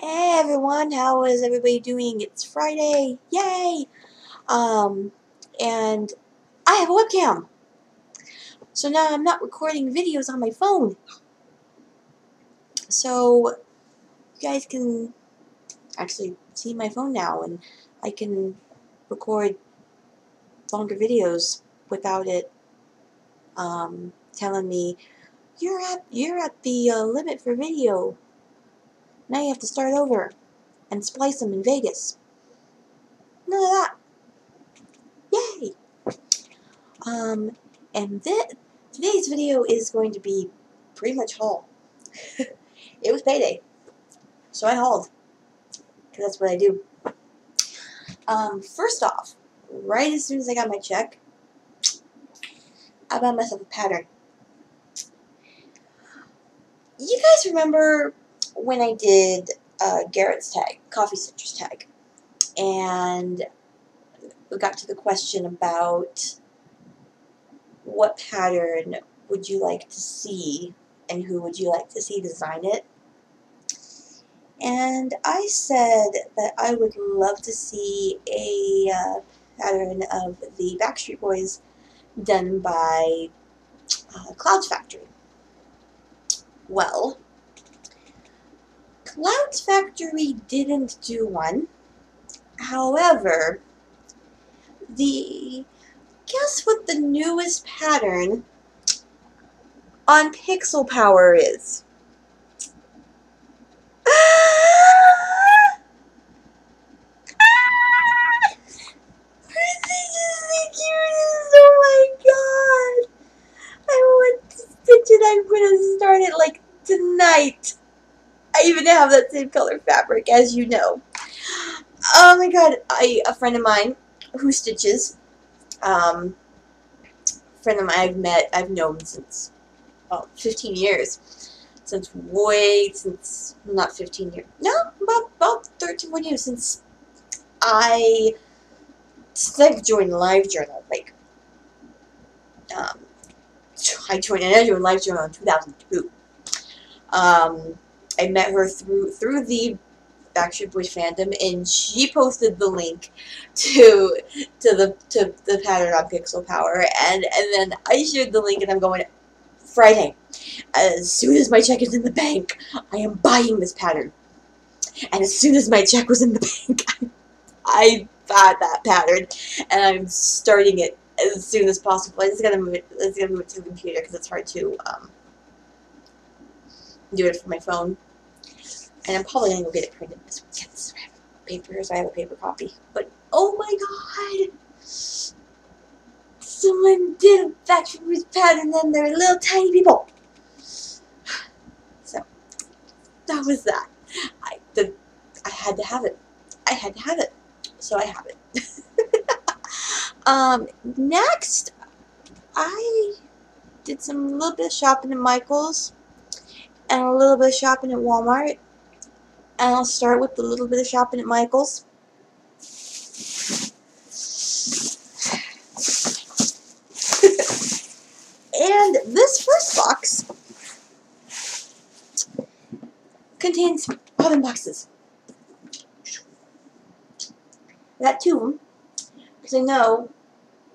Hey everyone, how is everybody doing? It's Friday, yay! And I have a webcam. So now I'm not recording videos on my phone. So you guys can actually see my phone now, and I can record longer videos without it telling me you're at the limit for video. Now you have to start over and splice them in Vegas. None of that. Yay! And today's video is going to be pretty much haul. It was payday, so I hauled, because that's what I do. First off, right as soon as I got my check, I bought myself a pattern. You guys remember when I did Garrett's tag, coffee citrus tag, and we got to the question about what pattern would you like to see and who would you like to see design it? And I said that I would love to see a pattern of the Backstreet Boys done by Clouds Factory. Well, Clouds Factory didn't do one. However, guess what the newest pattern on Pixel Power is? I'm gonna start it like tonight. I even have that same color fabric, as you know. Oh my god, a friend of mine who stitches, friend of mine I've known since, 15 years. Not 15 years, no, about 13 more years since I've joined LiveJournal, like, I joined LiveJournal in 2002. I met her through the Backstreet Boys fandom, and she posted the link to the pattern on Pixel Power, and then I shared the link, and I'm going, Friday, as soon as my check is in the bank, I am buying this pattern. And as soon as my check was in the bank, I bought that pattern, and I'm starting it as soon as possible. I just gotta move it to the computer because it's hard to do it from my phone. And I'm probably gonna go get it printed this weekend. So I have paper, so I have a paper copy. But oh my god! Someone did a Backstreet Boys pattern, and they're little tiny people. So that was that. I had to have it. I had to have it. So I have it. Next, I did some little bit of shopping at Michael's and a little bit of shopping at Walmart. And I'll start with the little bit of shopping at Michael's. And this first box contains bobbin boxes. I got 2 of them, because I know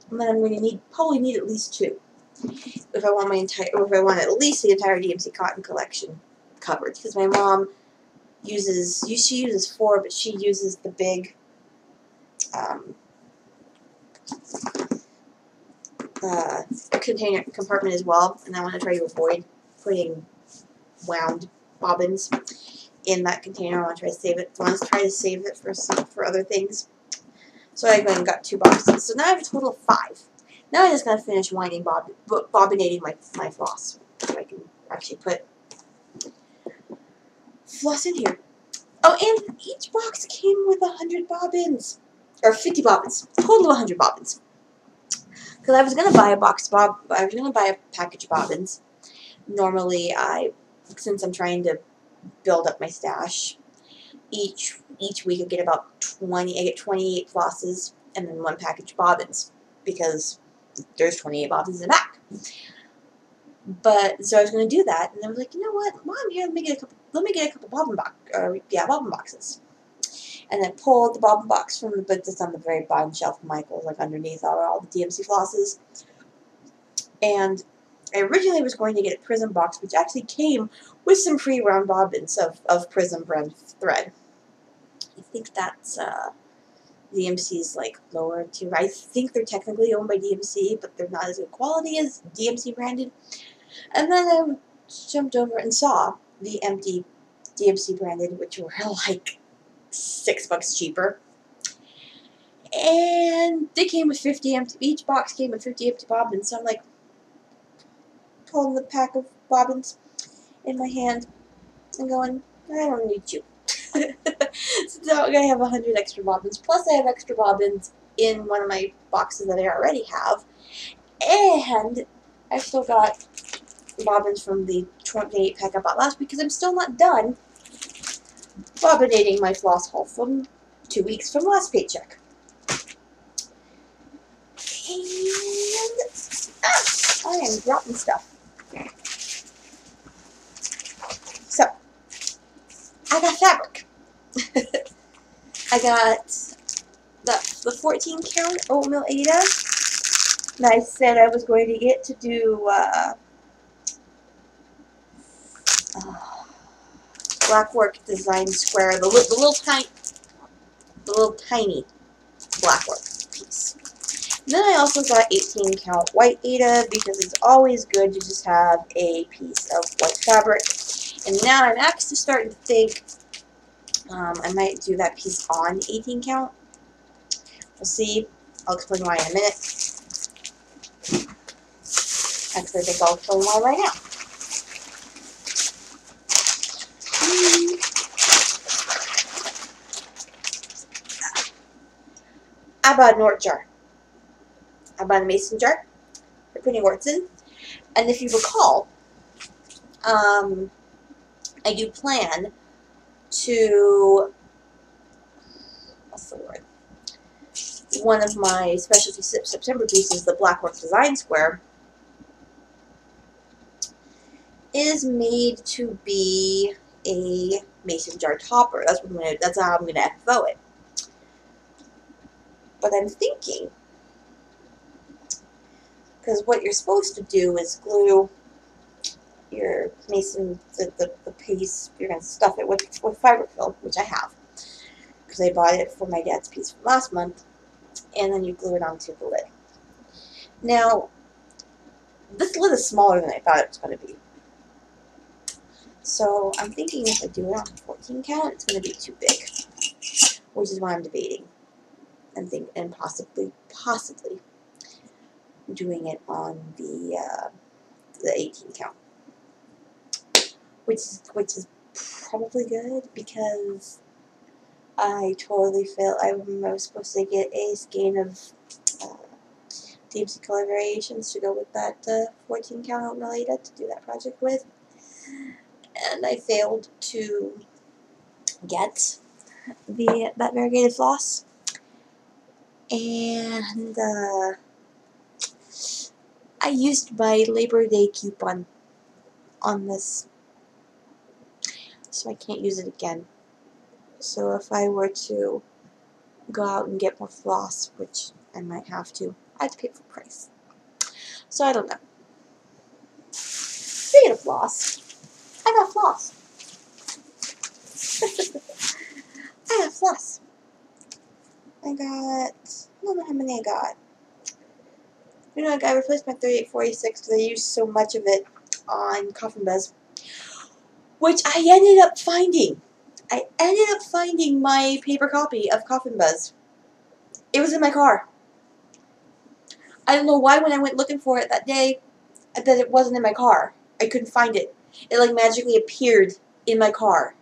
that I'm going to probably need at least 2 if I want at least the entire DMC Cotton collection covered. Because my mom she uses 4, but she uses the big container compartment as well, and I want to try to avoid putting wound bobbins in that container. I want to try to save it. I want to try to save it for other things. So I went and got 2 boxes. So now I have a total of 5. Now I just gotta finish bobbinating my floss, so I can actually put floss in here. Oh, and each box came with 100 bobbins, or 50 bobbins, total of 100 bobbins. Because I was gonna buy a package of bobbins. Normally, since I'm trying to build up my stash, each week I get about 20. I get 28 flosses and then 1 package of bobbins, because there's 28 bobbins in the back. But so I was going to do that, and I was like, you know what, Mom, here, let me get let me get a couple bobbin boxes. And then pulled the bobbin box from the book that's on the very bottom shelf of Michael's, like underneath all the DMC flosses. And I originally was going to get a Prism box, which actually came with some free round bobbins of Prism brand thread. I think that's DMC's like lower tier. I think they're technically owned by DMC, but they're not as good quality as DMC branded. And then I jumped over and saw the empty DMC branded, which were like $6 cheaper. And they came with 50 empty, each box came with 50 empty bobbins. So I'm like, holding the pack of bobbins in my hand and going, I don't need you. So I have 100 extra bobbins, plus I have extra bobbins in one of my boxes that I already have. And I've still got bobbins from the 28 pack I bought last week because I'm still not done bobbinating my floss haul from 2 weeks from last paycheck. And I am dropping stuff. So, I got fabric. I got the 14 count oatmeal Ada that I said I was going to get to do Blackwork Design Square, the little tiny Blackwork piece. And then I also got 18 count white Ada because it's always good to just have a piece of white fabric. And now I'm actually starting to think I might do that piece on 18 count. We'll see. I'll explain why in a minute. Actually, I think I'll explain why right now. I bought an Ort jar. I bought a mason jar for putting orts in. And if you recall, I do plan to, what's the word? One of my specialty September pieces, the Blackwork Design Square, is made to be a mason jar topper. That's how I'm gonna FO it. But I'm thinking, because what you're supposed to do is glue your mason, the piece, you're going to stuff it with fiberfill, which I have, because I bought it for my dad's piece from last month, and then you glue it onto the lid. Now, this lid is smaller than I thought it was going to be. So I'm thinking if I do it on 14 count, it's going to be too big, which is why I'm debating and possibly doing it on the 18 count, which is probably good because I totally failed. I was supposed to get a skein of DMC color variations to go with that 14 count oatmeal Ada to do that project with, and I failed to get that variegated floss. And I used my Labor Day coupon on this, so I can't use it again. So if I were to go out and get more floss, which I might have to, I'd pay full price. So I don't know. Speaking of floss, I got floss. I got floss. I don't know how many I got. You know, I replaced my 3846 because I used so much of it on Coffin Buzz, which I ended up finding. I ended up finding my paper copy of Coffin Buzz. It was in my car. I don't know why when I went looking for it that day that it wasn't in my car. I couldn't find it. It like magically appeared in my car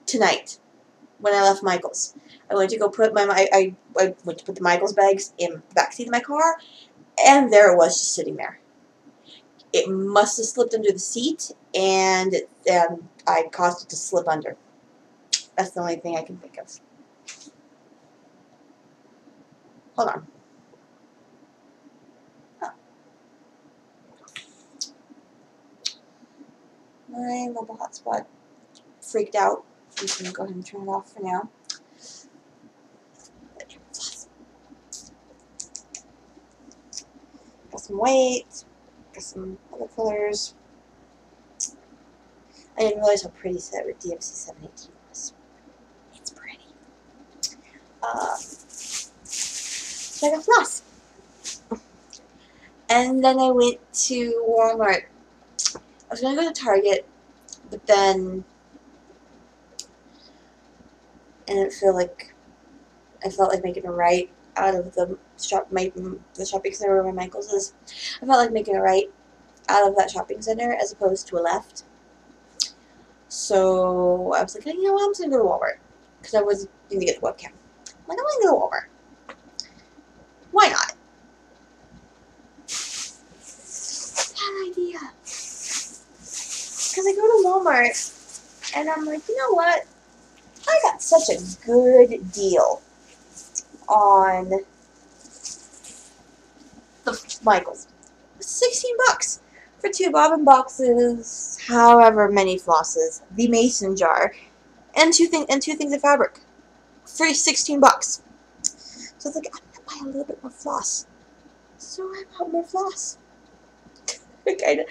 tonight when I left Michael's. I went to go put I went to put the Michael's bags in the backseat of my car, and there it was, just sitting there. It must have slipped under the seat, and I caused it to slip under. That's the only thing I can think of. Hold on. Oh. My mobile hotspot freaked out. I'm just going to go ahead and turn it off for now. Got some white, got some other colors. I didn't realize how pretty that DMC 718 was. It's pretty. So I got floss. And then I went to Walmart. I was going to go to Target, but then I felt like making a right out of the shopping center where my Michaels is. I felt like making a right out of that shopping center as opposed to a left. So I was like, you know what, I'm just going to go to Walmart. Because I was going to get the webcam. I'm like, I'm going to go to Walmart. Why not? Bad idea. Because I go to Walmart, and I'm like, you know what? I got such a good deal on the Michaels. $16 for 2 bobbin boxes, however many flosses, the mason jar, and two things of fabric for $16. So I was like, I'm gonna buy a little bit more floss. So I bought more floss. I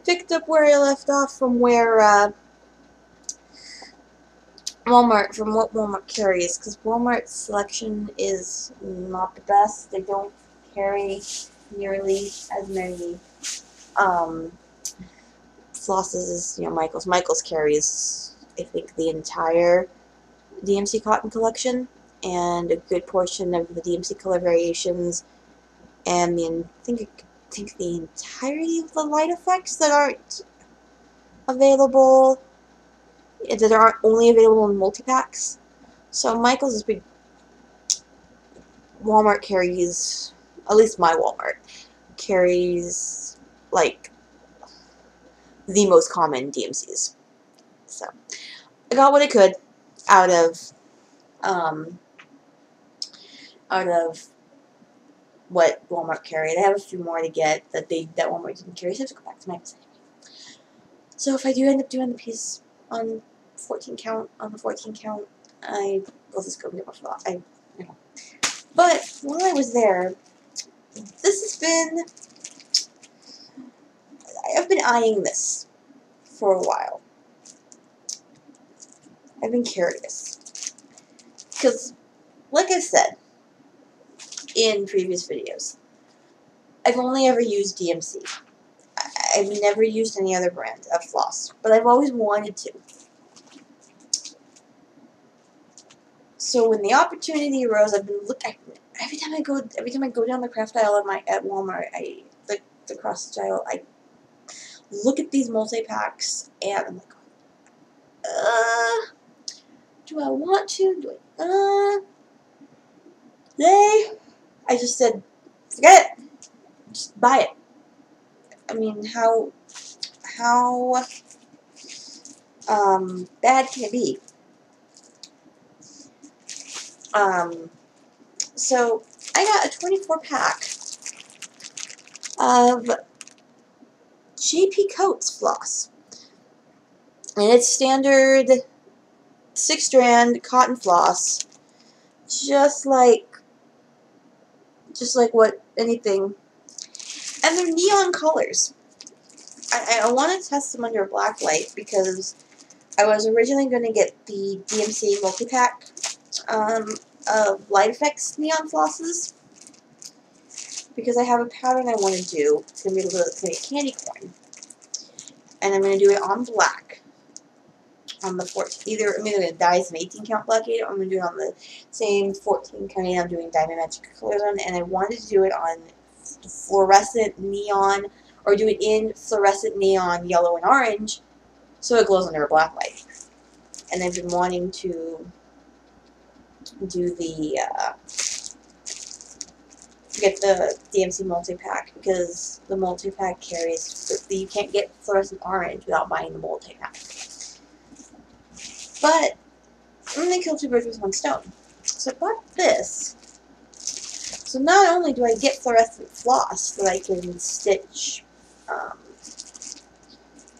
picked up where I left off from where what Walmart carries, because Walmart's selection is not the best. They don't carry nearly as many flosses as Michaels. Michaels carries, I think, the entire DMC cotton collection and a good portion of the DMC color variations, and I think the entirety of the light effects that aren't available, that are only available in multi-packs. So Michaels is big. Walmart carries, at least my Walmart, carries like the most common DMCs. So I got what I could out of what Walmart carried. I have a few more to get that Walmart didn't carry, so I have to go back to Michaels anyway. So if I do end up doing the piece on 14 count, I will just go get my floss. But while I was there, I've been eyeing this for a while. I've been curious. Because, like I said in previous videos, I've only ever used DMC. I've never used any other brand of floss, but I've always wanted to. So when the opportunity arose, I've been looking. Every time I go down the craft aisle at Walmart, the cross aisle, I look at these multi-packs, and I'm like, do I want to? I just said, forget it. Just buy it. I mean, how bad can it be? So I got a 24-pack of JP Coats floss, and it's standard 6-strand cotton floss, just like what anything, and they're neon colors. I want to test them under a black light because I was originally going to get the DMC multi-pack of light effects neon flosses because I have a pattern I want to do. It's going to be a candy corn, and I'm going to do it on black. On the 14, I'm either going to dye some 18 count black 8, or I'm going to do it on the same 14 count 8 I'm doing Diamond Magic colors on, and I wanted to do it on fluorescent neon, or do it in fluorescent neon yellow and orange, so it glows under a black light. And I've been wanting to do get the DMC multi-pack, because the multi-pack carries, you can't get fluorescent orange without buying the multi-pack. But I'm going to kill 2 birds with 1 stone. So I bought this. So not only do I get fluorescent floss that I can stitch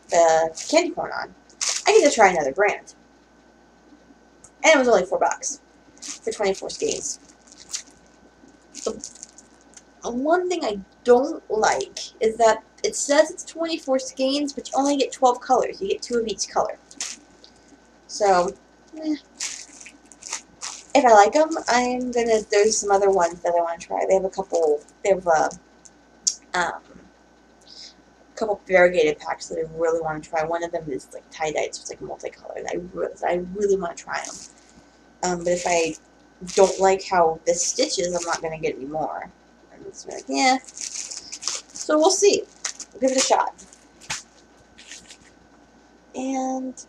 the candy corn on, I get to try another brand. And it was only $4 for 24 skeins. The one thing I don't like is that it says it's 24 skeins, but you only get 12 colors. You get 2 of each color. So, if I like them, there's some other ones that I want to try. They have a couple variegated packs that I really want to try. One of them is like tie-dyed, so it's like multicolored. I really want to try them. But if I don't like how this stitches, I'm not going to get any more. I'm just like, yeah. So we'll see. We'll give it a shot. And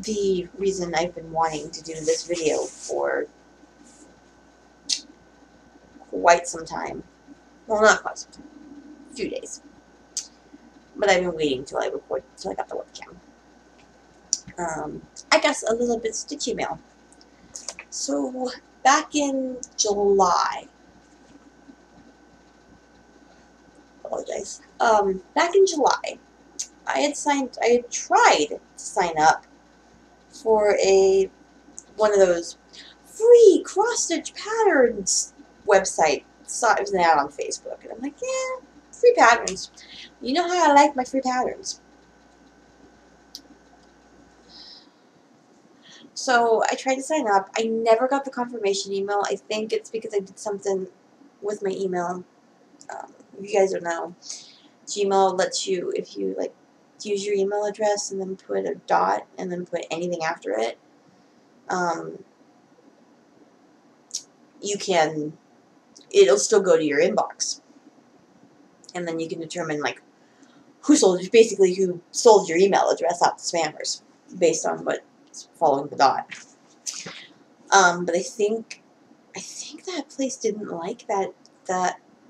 the reason I've been wanting to do this video for quite some time, well, not quite some time, a few days, but I've been waiting till I got the webcam. I got a little bit stitchy mail. So back in July, apologize. Back in July, I had tried to sign up for one of those free cross-stitch patterns website. It was an ad on Facebook, and I'm like, yeah, free patterns. You know how I like my free patterns. So I tried to sign up. I never got the confirmation email. I think it's because I did something with my email. If you guys don't know, Gmail lets you, if you like, use your email address and then put a dot and then put anything after it, it'll still go to your inbox. And then you can determine, like, who sold your email address out to spammers based on what's following the dot. But I think that place didn't like that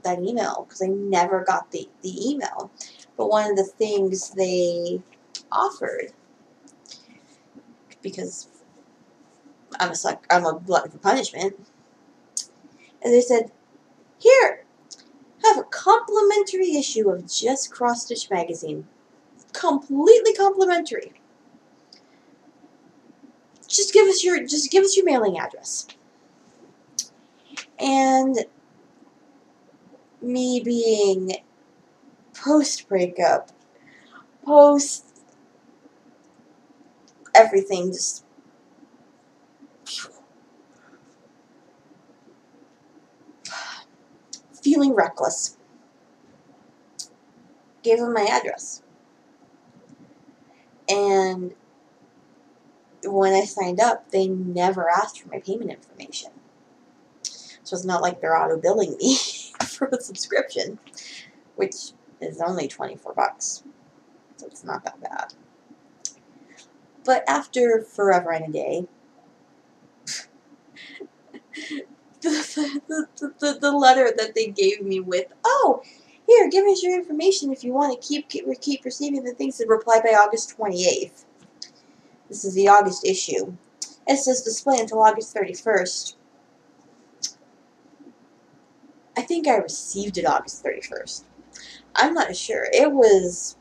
email because I never got the email. But one of the things they offered, because I'm a glutton for punishment, and they said, here, have a complimentary issue of Just Cross Stitch magazine. Completely complimentary. Just give us your mailing address. And me being post breakup, post everything, just feeling reckless, gave them my address. And when I signed up, they never asked for my payment information. So it's not like they're auto-billing me for a subscription, which is only $24. So it's not that bad. But after forever and a day, the letter that they gave me with, oh, here, give us your information if you want to keep receiving the things, that reply by August 28th. This is the August issue. It says display until August 31st. I think I received it August 31st. I'm not sure. It was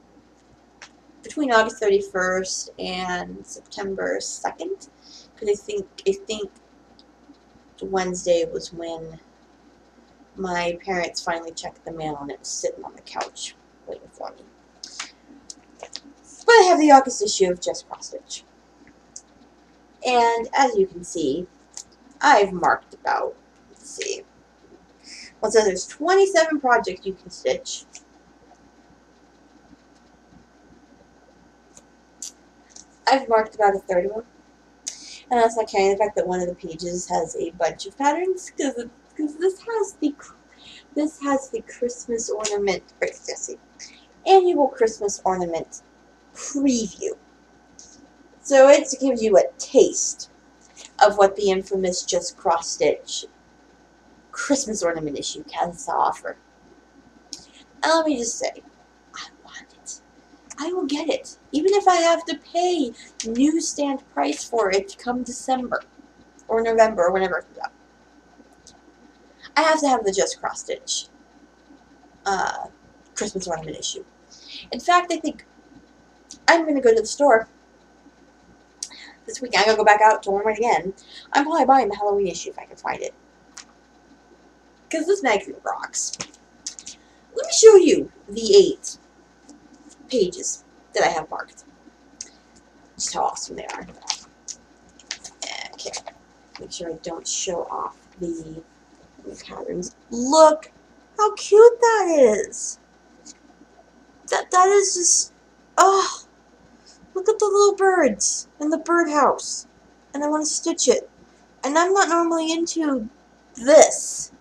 between August 31st and September 2nd. Because I think Wednesday was when my parents finally checked the mail and it was sitting on the couch waiting for me. But I have the August issue of Just Cross Stitch. And as you can see, I've marked about, let's see, well, it says there's 27 projects you can stitch. I've marked about a third of them. And that's not counting the fact that one of the pages has a bunch of patterns, because this has the Christmas ornament, or Jesse, annual Christmas ornament preview. So it gives you a taste of what the infamous Just Cross Stitch Christmas ornament issue has to offer. And let me just say, I want it. I will get it. Even if I have to pay newsstand price for it come December or November or whenever it comes out. I have to have the Just Cross Stitch Christmas ornament issue. In fact, I think I'm going to go to the store this weekend. I'm gonna go back out to Walmart again. I'm probably buying the Halloween issue if I can find it. Because this magazine rocks. Let me show you the 8 pages that I have marked. Just how awesome they are. Okay. Make sure I don't show off the patterns. Look how cute that is. That is just, oh, look at the little birds in the birdhouse. And I want to stitch it. And I'm not normally into this.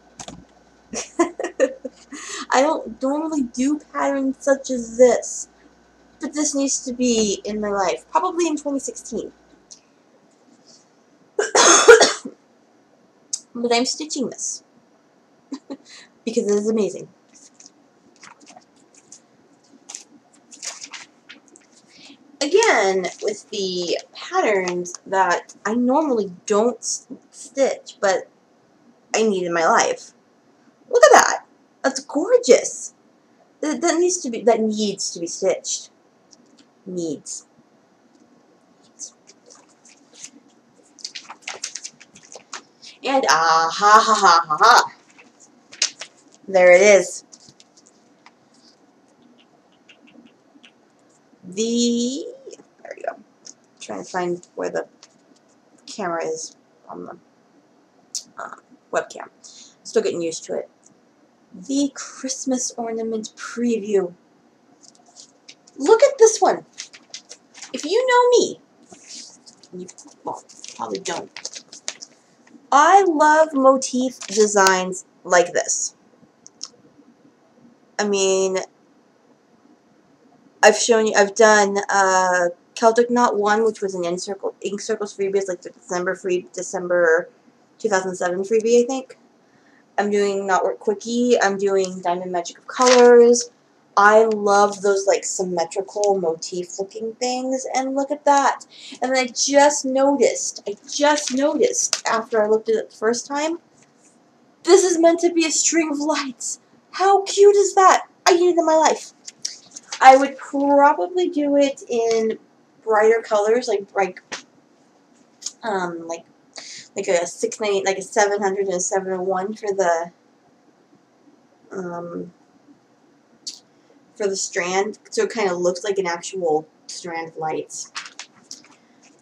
I don't normally do patterns such as this. But this needs to be in my life. Probably in 2016. But I'm stitching this. Because it is amazing. Again, with the patterns that I normally don't stitch, but I need in my life. Look at that. That's gorgeous. That needs to be stitched. Needs. And ah ha ha ha ha ha. There it is. There we go. Trying to find where the camera is on the webcam. Still getting used to it. The Christmas ornament preview. Look at this one. If you know me, you well, probably don't. I love motif designs like this. I mean, I've done Celtic Knot 1, which was an Ink Circles freebie. It's like the December 2007 freebie, I think. I'm doing Knotwork Quickie. I'm doing Diamond Magic of Colors. I love those like symmetrical motif looking things. And look at that. And then I just noticed after I looked at it the first time, this is meant to be a string of lights. How cute is that? I need it in my life. I would probably do it in brighter colors, like a 690, like a 700 and a 701 for the strand, so it kind of looks like an actual strand of lights.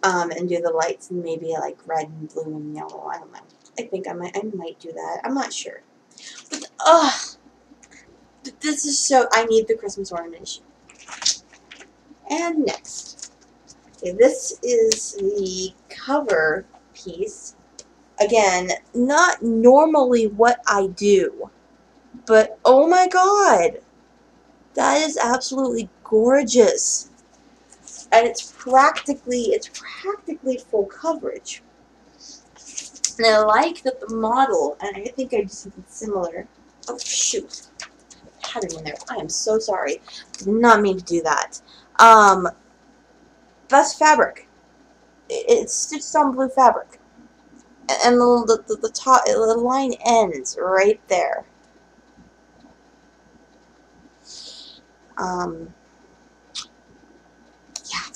And do the lights in maybe like red and blue and yellow. I don't know. I think I might do that. I'm not sure. But this is so. I need the Christmas ornamentation. And next, okay, this is the cover piece. Again, not normally what I do, but oh my god, that is absolutely gorgeous. And it's practically full coverage. And I like that the model, and I think I did something similar. Oh shoot, pattern in there. I am so sorry. Did not mean to do that. That's fabric. It's stitched on blue fabric. And the top, the line ends right there. Yeah.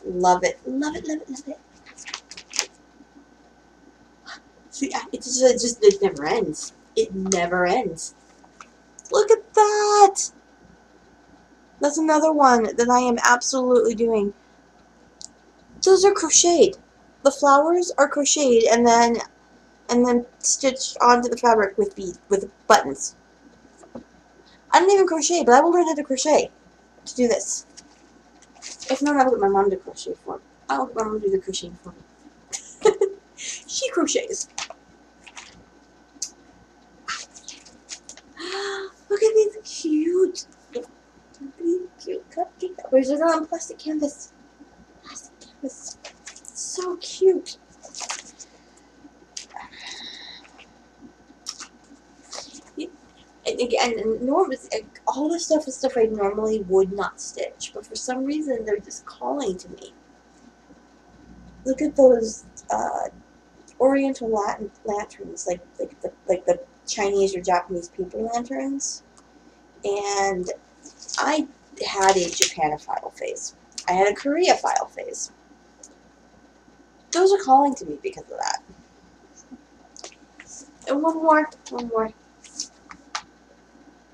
Love it. Love it, love it, love it. See, it never ends. It never ends. Look at that! That's another one that I am absolutely doing. Those are crocheted. The flowers are crocheted and then stitched onto the fabric with buttons. I don't even crochet, but I will learn how to crochet to do this. If not, I'll get my mom to crochet for me. I'll let my mom do the crocheting for me. She crochets. Look at these cute. Look at these cute cupcake covers. They're on plastic canvas. Plastic canvas. It's so cute. And again, all this stuff is stuff I normally would not stitch, but for some reason they're just calling to me. Look at those Oriental lanterns, like the Chinese or Japanese paper lanterns. And I had a Japanophile phase. I had a Koreaphile phase. those are calling to me because of that. And one more.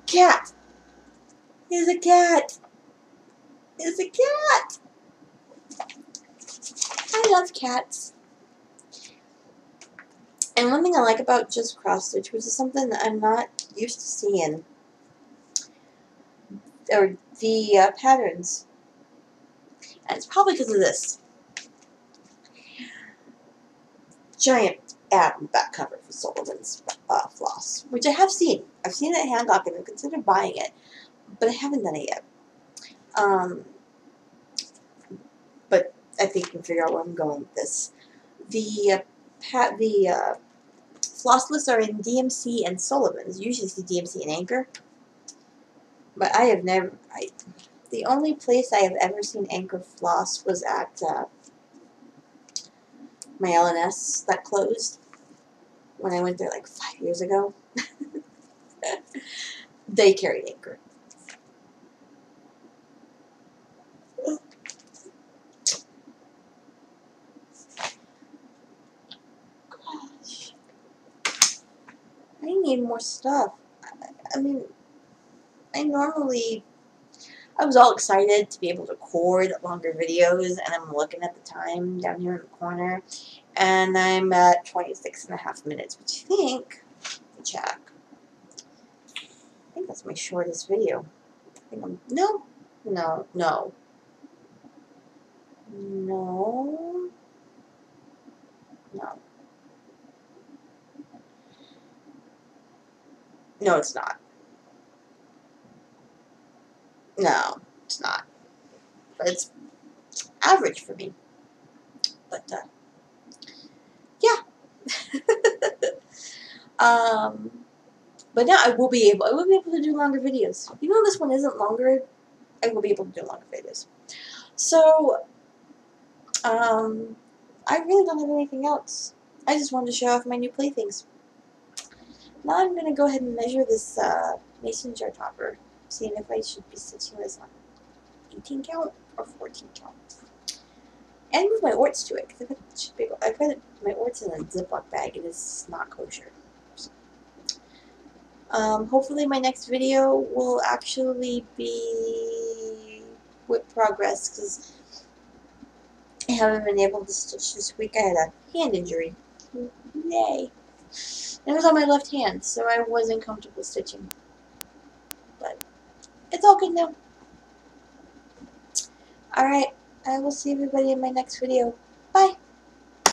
Cat. He's a cat. He's a cat. I love cats. And one thing I like about just cross stitch, which is something that I'm not used to seeing, are the patterns. And it's probably because of this giant ad on the back cover for Sullivan's floss, which I have seen. I've seen it at Hancock and I've considered buying it, but I haven't done it yet. But I think you can figure out where I'm going with this. The flossless are in DMC and Sullivan's. You usually see DMC and Anchor, but I have never. The only place I have ever seen Anchor floss was at my LNS that closed when I went there like 5 years ago. They carried Anchor. Gosh, I need more stuff. I mean, I was all excited to be able to record longer videos, and I'm looking at the time down here in the corner, and I'm at 26.5 minutes, which I think, let me check, I think that's my shortest video. I think no, it's not. No, it's not. But it's average for me. But, yeah. But now I will be able to do longer videos. Even though this one isn't longer, I will be able to do longer videos. So, I really don't have anything else. I just wanted to show off my new playthings. Now I'm going to go ahead and measure this mason jar topper, seeing if I should be stitching this on 18 count or 14 count. And move my orts to it, because I put my orts in a Ziploc bag and it's not kosher. So, hopefully my next video will actually be with progress, because I haven't been able to stitch this week. I had a hand injury. Yay. And it was on my left hand, so I wasn't comfortable stitching. But it's all good now. Alright, I will see everybody in my next video. Bye.